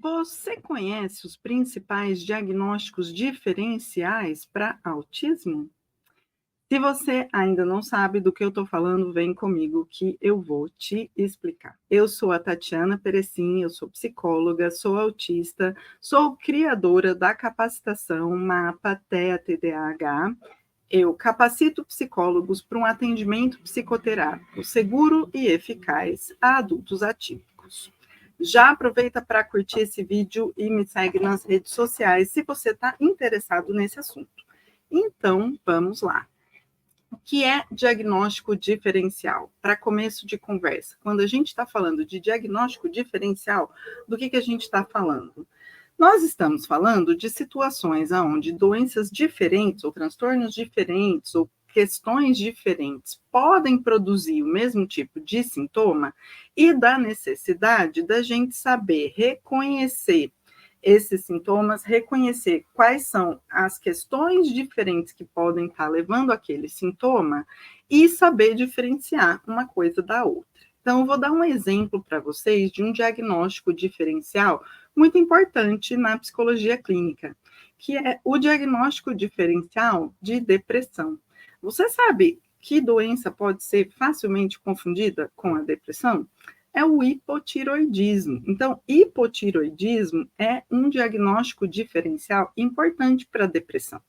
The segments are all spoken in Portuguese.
Você conhece os principais diagnósticos diferenciais para autismo? Se você ainda não sabe do que eu estou falando, vem comigo que eu vou te explicar. Eu sou a Tatiana Perecin, eu sou psicóloga, sou autista, sou criadora da capacitação MAPA TEA TDAH. Eu capacito psicólogos para um atendimento psicoterápico seguro e eficaz a adultos atípicos. Já aproveita para curtir esse vídeo e me segue nas redes sociais se você está interessado nesse assunto. Então, vamos lá. O que é diagnóstico diferencial? Para começo de conversa, quando a gente está falando de diagnóstico diferencial, do que a gente está falando? Nós estamos falando de situações onde doenças diferentes, ou transtornos diferentes, ou questões diferentes podem produzir o mesmo tipo de sintoma e da necessidade da gente saber reconhecer esses sintomas, reconhecer quais são as questões diferentes que podem estar levando aquele sintoma e saber diferenciar uma coisa da outra. Então, eu vou dar um exemplo para vocês de um diagnóstico diferencial muito importante na psicologia clínica, que é o diagnóstico diferencial de depressão. Você sabe que doença pode ser facilmente confundida com a depressão? É o hipotiroidismo. Então, hipotiroidismo é um diagnóstico diferencial importante para a depressão.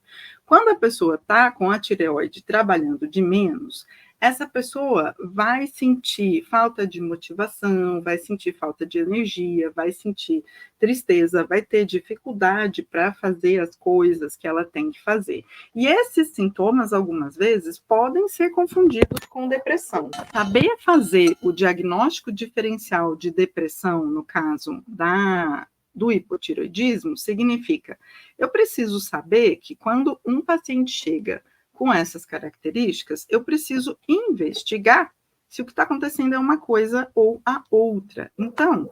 Quando a pessoa está com a tireoide trabalhando de menos, essa pessoa vai sentir falta de motivação, vai sentir falta de energia, vai sentir tristeza, vai ter dificuldade para fazer as coisas que ela tem que fazer. E esses sintomas, algumas vezes, podem ser confundidos com depressão. Saber fazer o diagnóstico diferencial de depressão, no caso do hipotiroidismo, significa eu preciso saber que quando um paciente chega com essas características, eu preciso investigar se o que está acontecendo é uma coisa ou a outra. Então,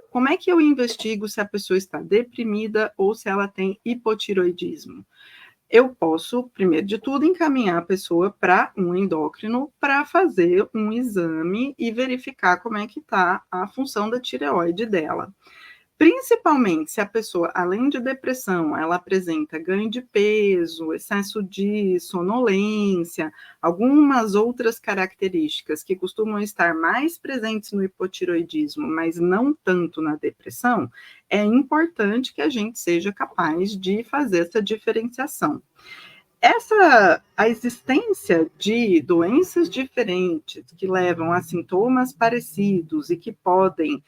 como é que eu investigo se a pessoa está deprimida ou se ela tem hipotiroidismo? Eu posso, primeiro de tudo, encaminhar a pessoa para um endócrino para fazer um exame e verificar como é que está a função da tireoide dela. Principalmente se a pessoa, além de depressão, ela apresenta ganho de peso, excesso de sonolência, algumas outras características que costumam estar mais presentes no hipotiroidismo, mas não tanto na depressão, é importante que a gente seja capaz de fazer essa diferenciação. A existência de doenças diferentes que levam a sintomas parecidos e que podem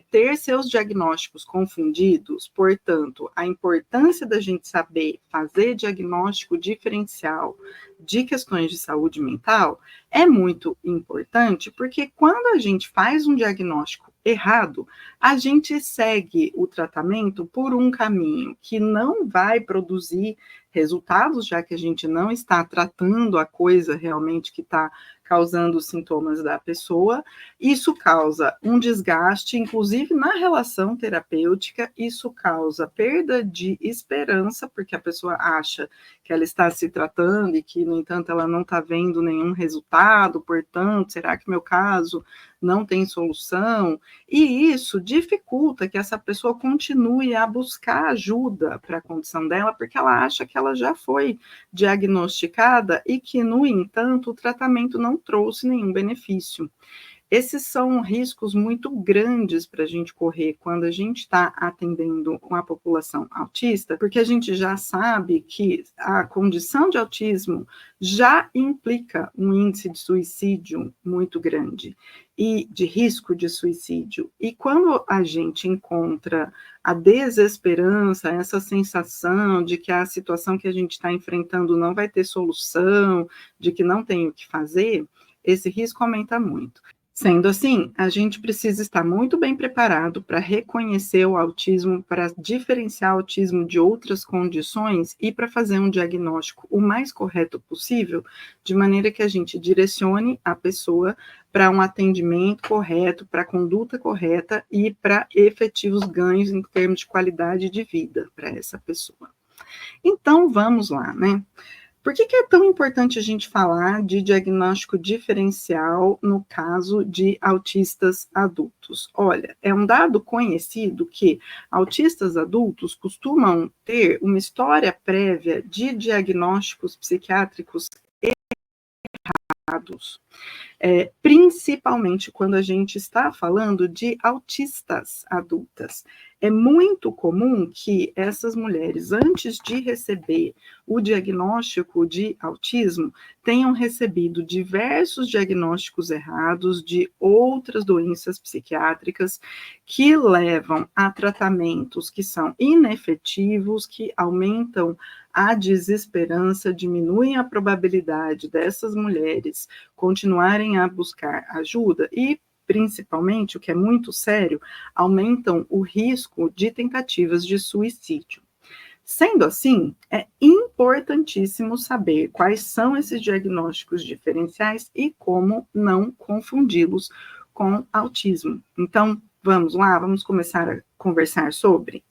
ter seus diagnósticos confundidos, portanto, a importância da gente saber fazer diagnóstico diferencial de questões de saúde mental é muito importante, porque quando a gente faz um diagnóstico errado, a gente segue o tratamento por um caminho que não vai produzir resultados, já que a gente não está tratando a coisa realmente que está causando os sintomas da pessoa. Isso causa um desgaste, inclusive na relação terapêutica, isso causa perda de esperança, porque a pessoa acha que ela está se tratando e que, no entanto, ela não está vendo nenhum resultado, portanto, será que meu caso não tem solução? E isso dificulta que essa pessoa continue a buscar ajuda para a condição dela, porque ela acha que ela já foi diagnosticada e que, no entanto, o tratamento não trouxe nenhum benefício. Esses são riscos muito grandes para a gente correr quando a gente está atendendo uma população autista, porque a gente já sabe que a condição de autismo já implica um índice de suicídio muito grande e de risco de suicídio. E quando a gente encontra a desesperança, essa sensação de que a situação que a gente está enfrentando não vai ter solução, de que não tem o que fazer, esse risco aumenta muito. Sendo assim, a gente precisa estar muito bem preparado para reconhecer o autismo, para diferenciar o autismo de outras condições e para fazer um diagnóstico o mais correto possível, de maneira que a gente direcione a pessoa para um atendimento correto, para a conduta correta e para efetivos ganhos em termos de qualidade de vida para essa pessoa. Então, vamos lá, né? Por que é tão importante a gente falar de diagnóstico diferencial no caso de autistas adultos? Olha, é um dado conhecido que autistas adultos costumam ter uma história prévia de diagnósticos psiquiátricos errados. Principalmente quando a gente está falando de autistas adultas. É muito comum que essas mulheres, antes de receber o diagnóstico de autismo, tenham recebido diversos diagnósticos errados de outras doenças psiquiátricas que levam a tratamentos que são inefetivos, que aumentam a desesperança, diminuem a probabilidade dessas mulheres continuarem a buscar ajuda e, principalmente, o que é muito sério, aumentam o risco de tentativas de suicídio. Sendo assim, é importantíssimo saber quais são esses diagnósticos diferenciais e como não confundi-los com autismo. Então, vamos lá, vamos começar a conversar sobre.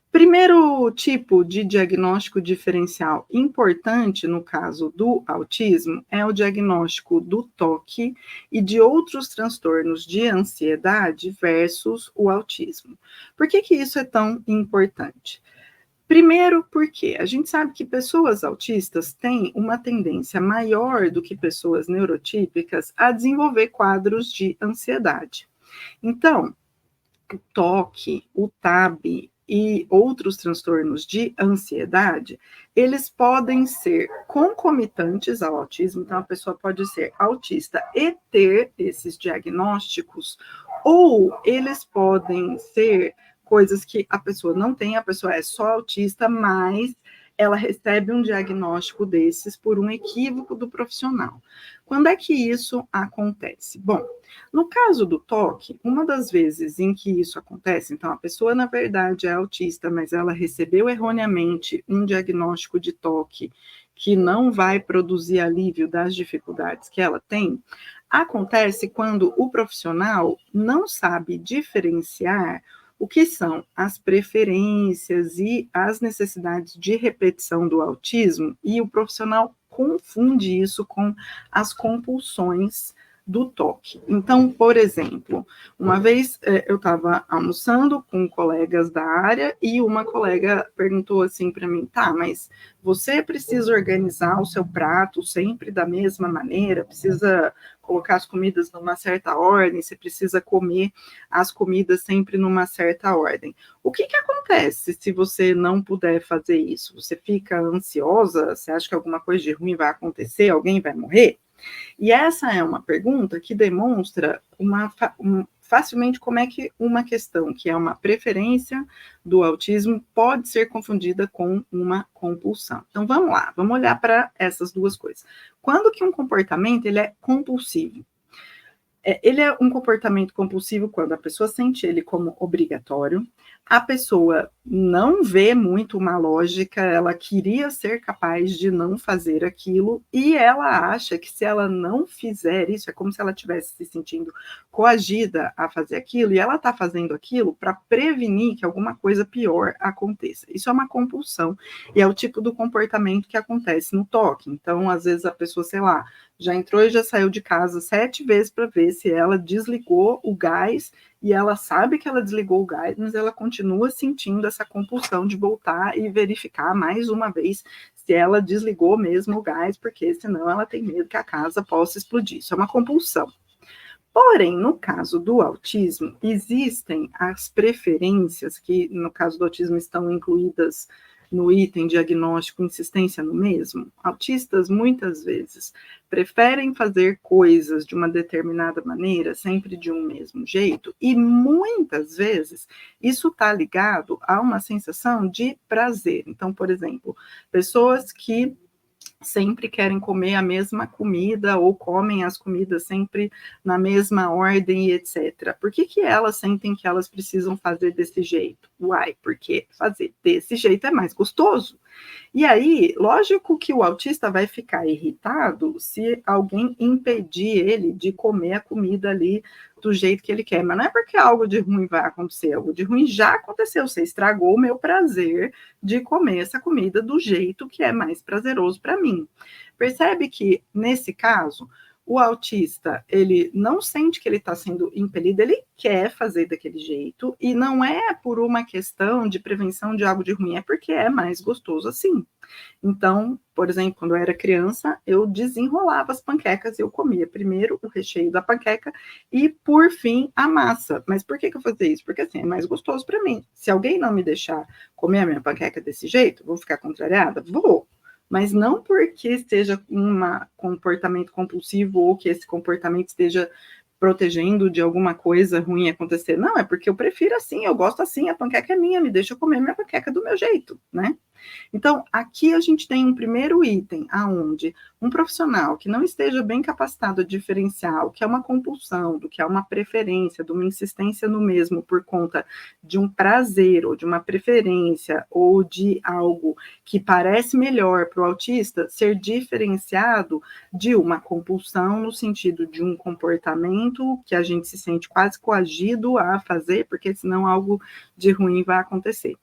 Primeiro tipo de diagnóstico diferencial importante no caso do autismo é o diagnóstico do toque e de outros transtornos de ansiedade versus o autismo. Por que isso é tão importante? Primeiro, porque a gente sabe que pessoas autistas têm uma tendência maior do que pessoas neurotípicas a desenvolver quadros de ansiedade. Então, o toque, o TAB e outros transtornos de ansiedade, eles podem ser concomitantes ao autismo, então a pessoa pode ser autista e ter esses diagnósticos, ou eles podem ser coisas que a pessoa não tem, a pessoa é só autista, mas ela recebe um diagnóstico desses por um equívoco do profissional. Quando é que isso acontece? Bom, no caso do toque, uma das vezes em que isso acontece, então a pessoa na verdade é autista, mas ela recebeu erroneamente um diagnóstico de toque que não vai produzir alívio das dificuldades que ela tem, acontece quando o profissional não sabe diferenciar o que são as preferências e as necessidades de repetição do autismo, e o profissional confunde isso com as compulsões do toque. Então, por exemplo, uma vez eu estava almoçando com colegas da área e uma colega perguntou assim para mim: tá, mas você precisa organizar o seu prato sempre da mesma maneira, precisa colocar as comidas numa certa ordem, você precisa comer as comidas sempre numa certa ordem. O que acontece se você não puder fazer isso? Você fica ansiosa? Você acha que alguma coisa de ruim vai acontecer? Alguém vai morrer? E essa é uma pergunta que demonstra facilmente como é que uma questão que é uma preferência do autismo pode ser confundida com uma compulsão. Então vamos lá, vamos olhar para essas duas coisas. Quando que um comportamento ele é compulsivo? Ele é um comportamento compulsivo quando a pessoa sente ele como obrigatório, a pessoa não vê muito uma lógica, ela queria ser capaz de não fazer aquilo, e ela acha que se ela não fizer isso, é como se ela estivesse se sentindo coagida a fazer aquilo, e ela está fazendo aquilo para prevenir que alguma coisa pior aconteça. Isso é uma compulsão, e é o tipo do comportamento que acontece no toque. Então, às vezes a pessoa, sei lá, já entrou e já saiu de casa 7 vezes para ver se ela desligou o gás, e ela sabe que ela desligou o gás, mas ela continua sentindo essa compulsão de voltar e verificar mais uma vez se ela desligou mesmo o gás, porque senão ela tem medo que a casa possa explodir. Isso é uma compulsão. Porém, no caso do autismo, existem as preferências, que no caso do autismo estão incluídas no item diagnóstico insistência no mesmo. Autistas, muitas vezes, preferem fazer coisas de uma determinada maneira, sempre de um mesmo jeito, e muitas vezes isso está ligado a uma sensação de prazer. Então, por exemplo, pessoas que sempre querem comer a mesma comida ou comem as comidas sempre na mesma ordem, etc. Por que elas sentem que elas precisam fazer desse jeito? Uai, porque fazer desse jeito é mais gostoso. E aí, lógico que o autista vai ficar irritado se alguém impedir ele de comer a comida ali do jeito que ele quer, mas não é porque algo de ruim vai acontecer, algo de ruim já aconteceu, você estragou o meu prazer de comer essa comida do jeito que é mais prazeroso para mim. Percebe que, nesse caso, o autista, ele não sente que ele está sendo impelido, ele quer fazer daquele jeito, e não é por uma questão de prevenção de algo de ruim, é porque é mais gostoso assim. Então, por exemplo, quando eu era criança, eu desenrolava as panquecas, eu comia primeiro o recheio da panqueca e, por fim, a massa. Mas por que eu fazia isso? Porque assim, é mais gostoso para mim. Se alguém não me deixar comer a minha panqueca desse jeito, vou ficar contrariada? Vou. Mas não porque seja um comportamento compulsivo ou que esse comportamento esteja protegendo de alguma coisa ruim acontecer. Não, é porque eu prefiro assim, eu gosto assim, a panqueca é minha, me deixa eu comer minha panqueca do meu jeito, né? Então, aqui a gente tem um primeiro item, aonde um profissional que não esteja bem capacitado a diferenciar o que é uma compulsão, do que é uma preferência, de uma insistência no mesmo por conta de um prazer, ou de uma preferência, ou de algo que parece melhor para o autista, ser diferenciado de uma compulsão no sentido de um comportamento que a gente se sente quase coagido a fazer, porque senão algo de ruim vai acontecer.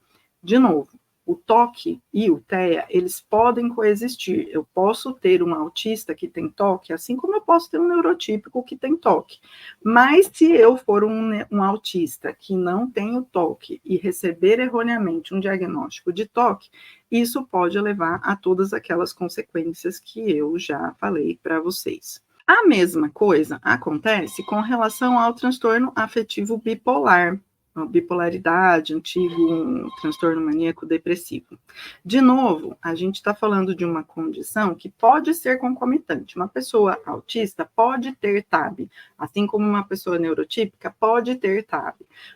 De novo, o toque e o TEA, eles podem coexistir. Eu posso ter um autista que tem toque, assim como eu posso ter um neurotípico que tem toque. Mas se eu for um autista que não tem o toque e receber erroneamente um diagnóstico de toque, isso pode levar a todas aquelas consequências que eu já falei para vocês. A mesma coisa acontece com relação ao transtorno afetivo bipolar, bipolaridade, antigo transtorno maníaco depressivo. De novo, a gente está falando de uma condição que pode ser concomitante. Uma pessoa autista pode ter TAB, assim como uma pessoa neurotípica pode ter TAB.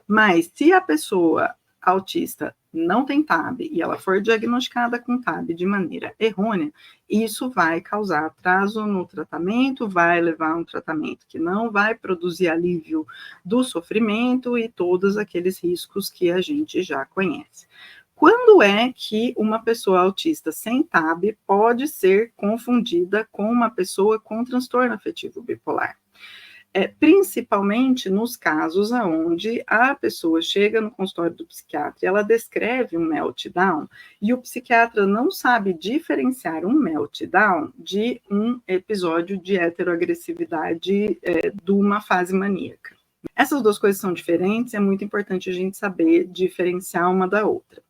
Mas se a pessoa autista não tem TAB e ela for diagnosticada com TAB de maneira errônea, isso vai causar atraso no tratamento, vai levar a um tratamento que não vai produzir alívio do sofrimento e todos aqueles riscos que a gente já conhece. Quando é que uma pessoa autista sem TAB pode ser confundida com uma pessoa com transtorno afetivo bipolar? Principalmente nos casos onde a pessoa chega no consultório do psiquiatra e ela descreve um meltdown e o psiquiatra não sabe diferenciar um meltdown de um episódio de heteroagressividade de uma fase maníaca. Essas duas coisas são diferentes, é muito importante a gente saber diferenciar uma da outra.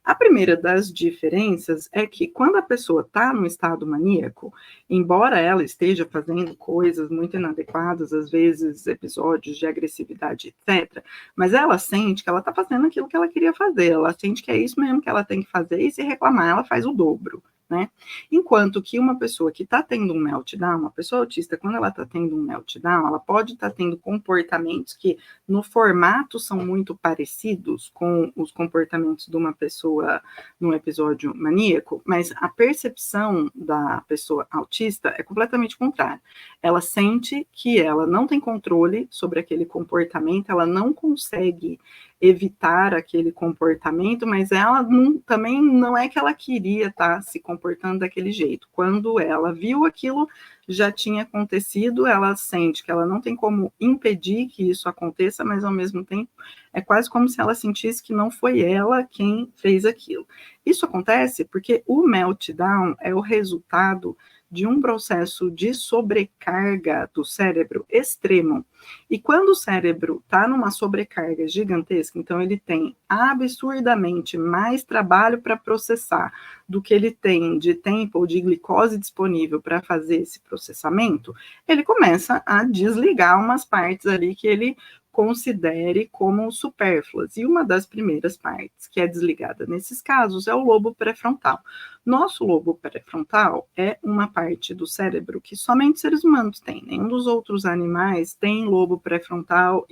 A primeira das diferenças é que quando a pessoa está no estado maníaco, embora ela esteja fazendo coisas muito inadequadas, às vezes episódios de agressividade, etc., mas ela sente que ela está fazendo aquilo que ela queria fazer, ela sente que é isso mesmo que ela tem que fazer e se reclamar, ela faz o dobro. Né? Enquanto que uma pessoa que está tendo um meltdown, uma pessoa autista, quando ela está tendo um meltdown, ela pode estar tendo comportamentos que no formato são muito parecidos com os comportamentos de uma pessoa num episódio maníaco, mas a percepção da pessoa autista é completamente contrária. Ela sente que ela não tem controle sobre aquele comportamento, ela não consegue evitar aquele comportamento, mas ela também não é que ela queria estar se comportando daquele jeito. Quando ela viu aquilo já tinha acontecido, ela sente que ela não tem como impedir que isso aconteça, mas ao mesmo tempo é quase como se ela sentisse que não foi ela quem fez aquilo. Isso acontece porque o meltdown é o resultado de um processo de sobrecarga do cérebro extremo. E quando o cérebro está numa sobrecarga gigantesca, então ele tem absurdamente mais trabalho para processar do que ele tem de tempo ou de glicose disponível para fazer esse processamento, ele começa a desligar umas partes ali que ele considere como supérfluas. E uma das primeiras partes que é desligada nesses casos é o lobo pré-frontal. Nosso lobo pré-frontal é uma parte do cérebro que somente seres humanos têm. Nenhum dos outros animais tem lobo pré-frontal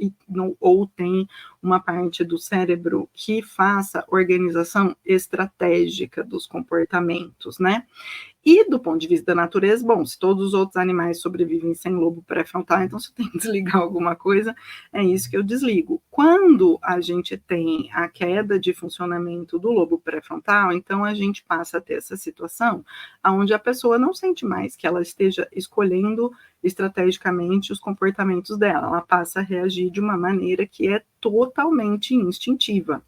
ou tem uma parte do cérebro que faça organização estratégica dos comportamentos, né? E do ponto de vista da natureza, bom, se todos os outros animais sobrevivem sem lobo pré-frontal, então se eu tenho que desligar alguma coisa, é isso que eu desligo. Quando a gente tem a queda de funcionamento do lobo pré-frontal, então a gente passa a ter essa situação onde a pessoa não sente mais que ela esteja escolhendo estrategicamente os comportamentos dela. Ela passa a reagir de uma maneira que é totalmente instintiva.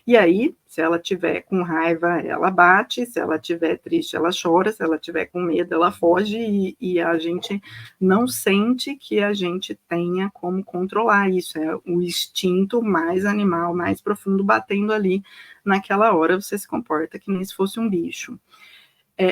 E aí, se ela tiver com raiva, ela bate, se ela tiver triste, ela chora, se ela tiver com medo, ela foge e a gente não sente que a gente tenha como controlar isso. É o instinto mais animal, mais profundo batendo ali naquela hora, você se comporta que nem se fosse um bicho.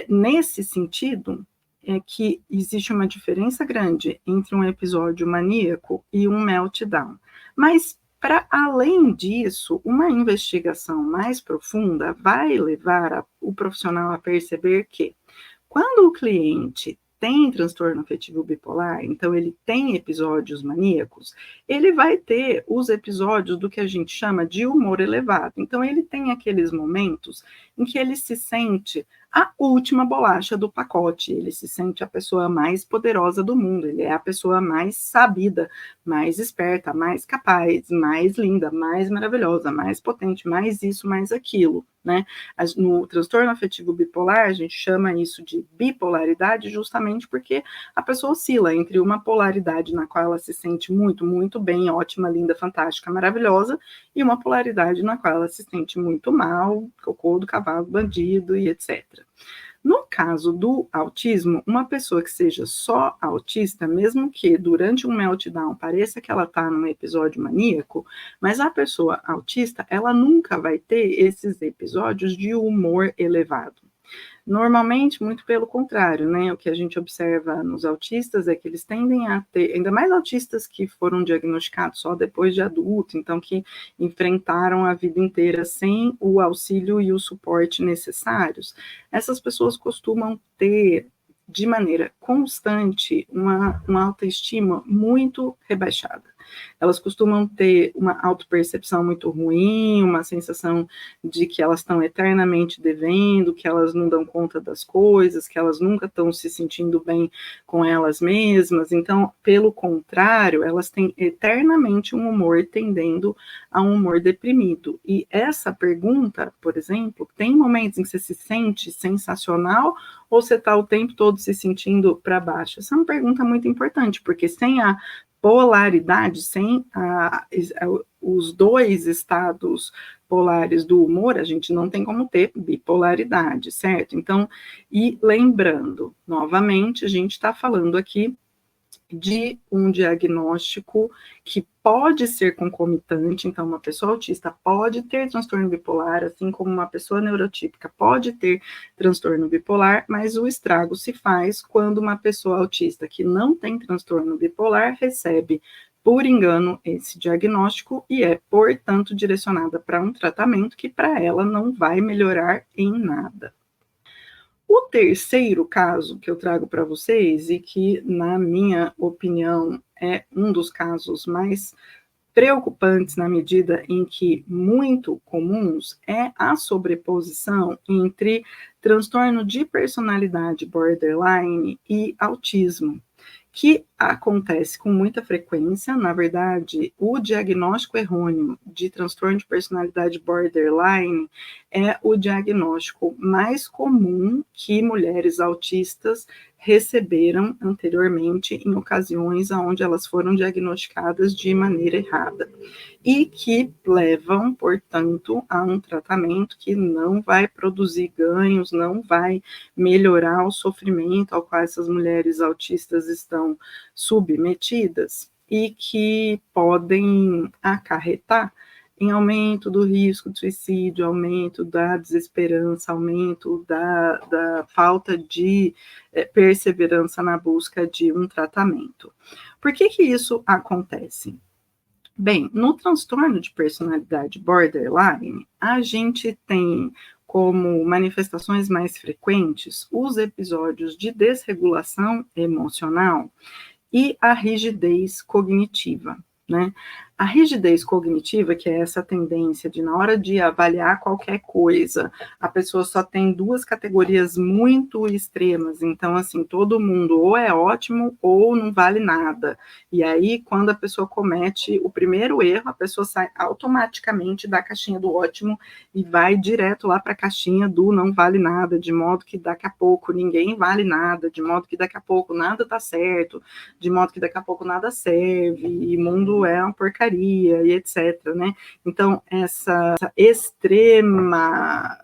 Nesse sentido, é que existe uma diferença grande entre um episódio maníaco e um meltdown. Mas, para além disso, uma investigação mais profunda vai levar o profissional a perceber que, quando o cliente tem transtorno afetivo bipolar, então ele tem episódios maníacos, ele vai ter os episódios do que a gente chama de humor elevado. Então ele tem aqueles momentos em que ele se sente a última bolacha do pacote, ele se sente a pessoa mais poderosa do mundo, ele é a pessoa mais sabida, mais esperta, mais capaz, mais linda, mais maravilhosa, mais potente, mais isso, mais aquilo, né? No transtorno afetivo bipolar, a gente chama isso de bipolaridade justamente porque a pessoa oscila entre uma polaridade na qual ela se sente muito, muito bem, ótima, linda, fantástica, maravilhosa, e uma polaridade na qual ela se sente muito mal, cocô do cavalo, bandido e etc. No caso do autismo, uma pessoa que seja só autista, mesmo que durante um meltdown pareça que ela está num episódio maníaco, mas a pessoa autista, ela nunca vai ter esses episódios de humor elevado. Normalmente, muito pelo contrário, né? O que a gente observa nos autistas é que eles tendem a ter, ainda mais autistas que foram diagnosticados só depois de adulto, então que enfrentaram a vida inteira sem o auxílio e o suporte necessários, essas pessoas costumam ter, de maneira constante, uma autoestima muito rebaixada. Elas costumam ter uma autopercepção muito ruim, uma sensação de que elas estão eternamente devendo, que elas não dão conta das coisas, que elas nunca estão se sentindo bem com elas mesmas. Então, pelo contrário, elas têm eternamente um humor tendendo a um humor deprimido. E essa pergunta, por exemplo, tem momentos em que você se sente sensacional ou você está o tempo todo se sentindo para baixo? Essa é uma pergunta muito importante, porque sem a polaridade, sem os dois estados polares do humor, a gente não tem como ter bipolaridade, certo? Então, e lembrando, novamente, a gente está falando aqui de um diagnóstico que pode ser concomitante, então uma pessoa autista pode ter transtorno bipolar, assim como uma pessoa neurotípica pode ter transtorno bipolar, mas o estrago se faz quando uma pessoa autista que não tem transtorno bipolar recebe por engano esse diagnóstico e é, portanto, direcionada para um tratamento que para ela não vai melhorar em nada. O terceiro caso que eu trago para vocês, e que, na minha opinião, é um dos casos mais preocupantes na medida em que muito comuns, é a sobreposição entre transtorno de personalidade borderline e autismo, que acontece com muita frequência. Na verdade, o diagnóstico errôneo de transtorno de personalidade borderline é o diagnóstico mais comum que mulheres autistas receberam anteriormente em ocasiões onde elas foram diagnosticadas de maneira errada e que levam, portanto, a um tratamento que não vai produzir ganhos, não vai melhorar o sofrimento ao qual essas mulheres autistas estão submetidas e que podem acarretar em aumento do risco de suicídio, aumento da desesperança, aumento da falta de perseverança na busca de um tratamento. Por que isso acontece? Bem, no transtorno de personalidade borderline, a gente tem como manifestações mais frequentes os episódios de desregulação emocional e a rigidez cognitiva, né? A rigidez cognitiva, que é essa tendência de, na hora de avaliar qualquer coisa, a pessoa só tem duas categorias muito extremas. Então, assim, todo mundo ou é ótimo ou não vale nada. E aí, quando a pessoa comete o primeiro erro, a pessoa sai automaticamente da caixinha do ótimo e vai direto lá para a caixinha do não vale nada, de modo que daqui a pouco ninguém vale nada, de modo que daqui a pouco nada está certo, de modo que daqui a pouco nada serve, e o mundo é uma porcaria, e etc, né? Então, essa extrema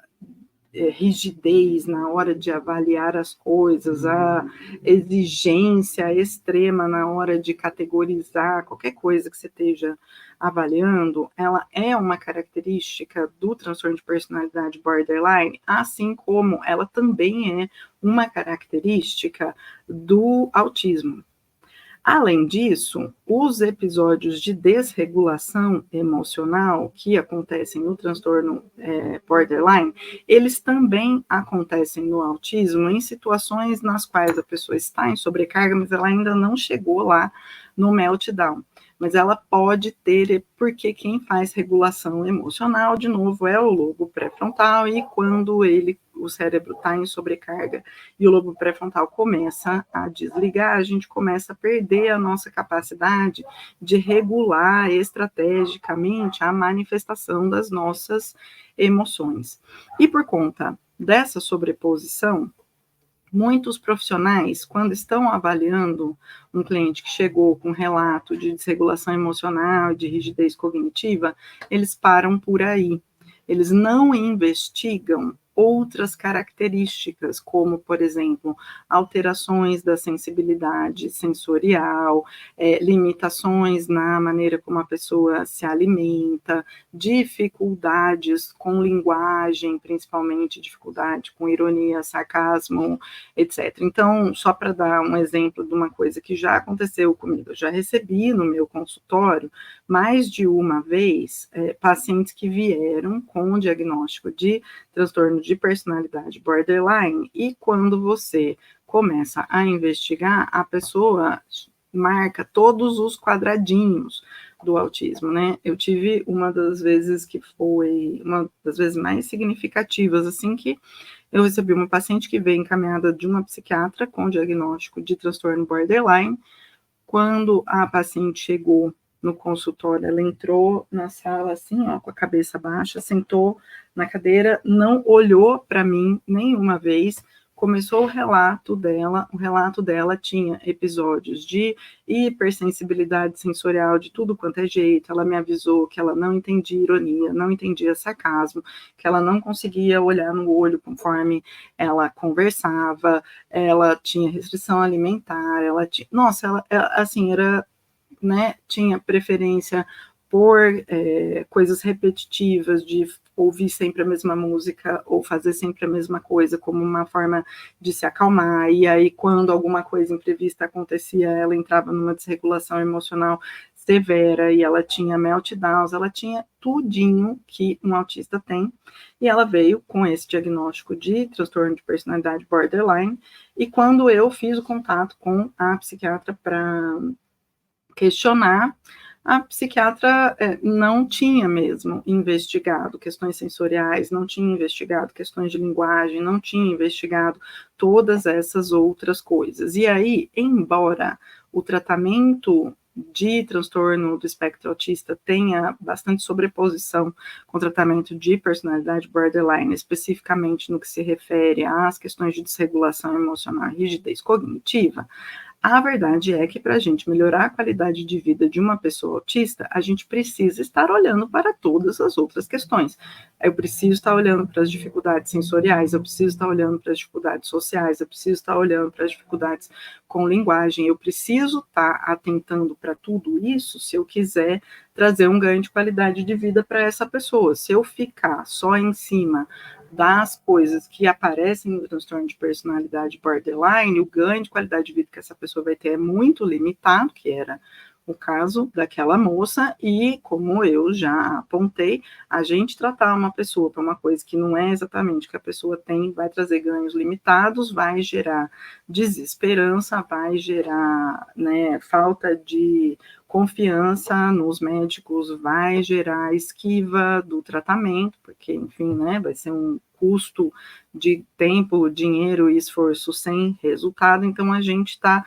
rigidez na hora de avaliar as coisas, a exigência extrema na hora de categorizar qualquer coisa que você esteja avaliando, ela é uma característica do transtorno de personalidade borderline, assim como ela também é uma característica do autismo. Além disso, os episódios de desregulação emocional que acontecem no transtorno borderline, eles também acontecem no autismo em situações nas quais a pessoa está em sobrecarga, mas ela ainda não chegou lá no meltdown. Mas ela pode ter, porque quem faz regulação emocional, de novo, é o lobo pré-frontal, e quando o cérebro está em sobrecarga e o lobo pré-frontal começa a desligar, a gente começa a perder a nossa capacidade de regular estrategicamente a manifestação das nossas emoções. E por conta dessa sobreposição, muitos profissionais, quando estão avaliando um cliente que chegou com relato de desregulação emocional e de rigidez cognitiva, eles param por aí. Eles não investigam outras características, como, por exemplo, alterações da sensibilidade sensorial, limitações na maneira como a pessoa se alimenta, dificuldades com linguagem, principalmente dificuldade com ironia, sarcasmo, etc. Então, só para dar um exemplo de uma coisa que já aconteceu comigo, eu já recebi no meu consultório mais de uma vez pacientes que vieram com o diagnóstico de transtorno de personalidade borderline, e quando você começa a investigar, a pessoa marca todos os quadradinhos do autismo, né? Eu tive uma das vezes que foi uma das vezes mais significativas, assim, que eu recebi uma paciente que veio encaminhada de uma psiquiatra com diagnóstico de transtorno borderline. Quando a paciente chegou no consultório, ela entrou na sala assim, ó, com a cabeça baixa, sentou na cadeira, não olhou para mim nenhuma vez, começou o relato dela tinha episódios de hipersensibilidade sensorial de tudo quanto é jeito, ela me avisou que ela não entendia ironia, não entendia sarcasmo, que ela não conseguia olhar no olho conforme ela conversava, ela tinha restrição alimentar, ela tinha, nossa, ela assim, era, né, tinha preferência por coisas repetitivas, de ouvir sempre a mesma música ou fazer sempre a mesma coisa como uma forma de se acalmar, e aí quando alguma coisa imprevista acontecia, ela entrava numa desregulação emocional severa, e ela tinha meltdowns, ela tinha tudinho que um autista tem, e ela veio com esse diagnóstico de transtorno de personalidade borderline, e quando eu fiz o contato com a psiquiatra para questionar, a psiquiatra não tinha mesmo investigado questões sensoriais, não tinha investigado questões de linguagem, não tinha investigado todas essas outras coisas. E aí, embora o tratamento de transtorno do espectro autista tenha bastante sobreposição com o tratamento de personalidade borderline, especificamente no que se refere às questões de desregulação emocional e rigidez cognitiva, a verdade é que para a gente melhorar a qualidade de vida de uma pessoa autista, a gente precisa estar olhando para todas as outras questões. Eu preciso estar olhando para as dificuldades sensoriais, eu preciso estar olhando para as dificuldades sociais, eu preciso estar olhando para as dificuldades com linguagem, eu preciso estar atentando para tudo isso se eu quiser trazer um ganho de qualidade de vida para essa pessoa. Se eu ficar só em cima das coisas que aparecem no transtorno de personalidade borderline, o ganho de qualidade de vida que essa pessoa vai ter é muito limitado, que era o caso daquela moça, e como eu já apontei, a gente tratar uma pessoa para uma coisa que não é exatamente o que a pessoa tem, vai trazer ganhos limitados, vai gerar desesperança, vai gerar, né, falta de confiança nos médicos vai gerar esquiva do tratamento, porque, enfim, né, vai ser um custo de tempo, dinheiro e esforço sem resultado, então a gente está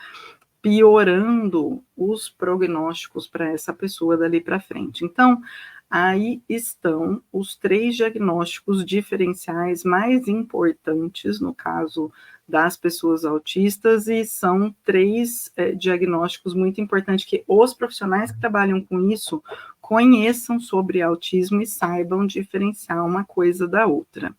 piorando os prognósticos para essa pessoa dali para frente. Então, aí estão os 3 diagnósticos diferenciais mais importantes no caso das pessoas autistas, e são 3 diagnósticos muito importantes que os profissionais que trabalham com isso conheçam sobre autismo e saibam diferenciar uma coisa da outra.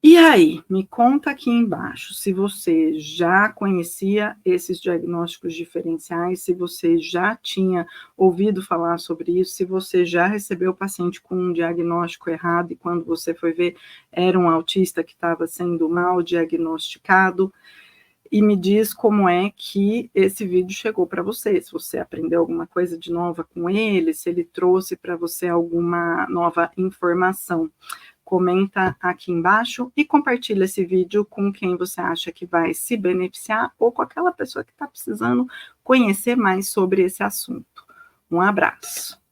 E aí, me conta aqui embaixo se você já conhecia esses diagnósticos diferenciais, se você já tinha ouvido falar sobre isso, se você já recebeu o paciente com um diagnóstico errado e quando você foi ver era um autista que estava sendo mal diagnosticado. E me diz como é que esse vídeo chegou para você, se você aprendeu alguma coisa de nova com ele, se ele trouxe para você alguma nova informação. Comenta aqui embaixo e compartilha esse vídeo com quem você acha que vai se beneficiar ou com aquela pessoa que está precisando conhecer mais sobre esse assunto. Um abraço.